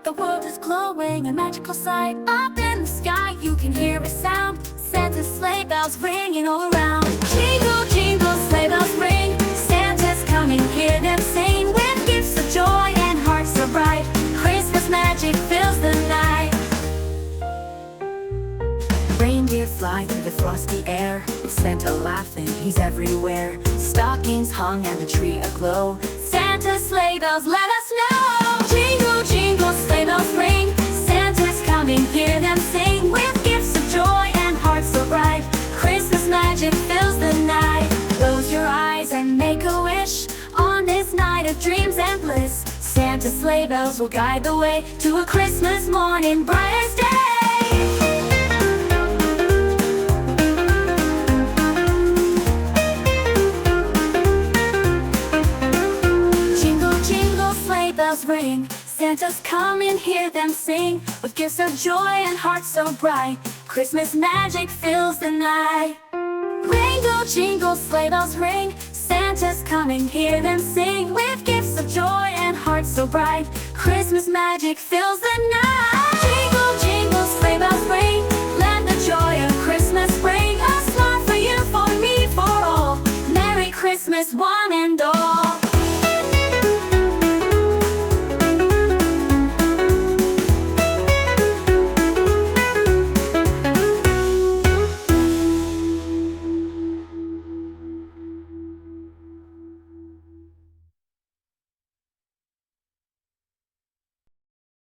the world is glowing, a magical sight. Up in the sky you can hear a sound, Santa's sleigh bells ringing all around. Jingle, jingle, sleigh bells ring, Santa's coming, hear them sing. With gifts of joy and hearts so bright, Christmas magic fills the night. Reindeer fly through the frosty air, with Santa laughing, he's everywhere. Stockings hung and the tree aglow, Santa's sleigh bells let us know. Jingle, jingle, sleigh bells ring, Santa's coming, hear them sing. With gifts of joy and hearts so bright, Christmas magic fills the night. Close your eyes and make a wish, on this night of dreams and bliss, Santa's sleigh bells will guide the way to a Christmas morning bright as day. Bells ring, Santa's coming, hear them sing. With gifts of joy and hearts so bright, Christmas magic fills the night. Jingle, jingle, sleigh bells ring, Santa's coming, hear them sing. With gifts of joy and hearts so bright, Christmas magic fills the night.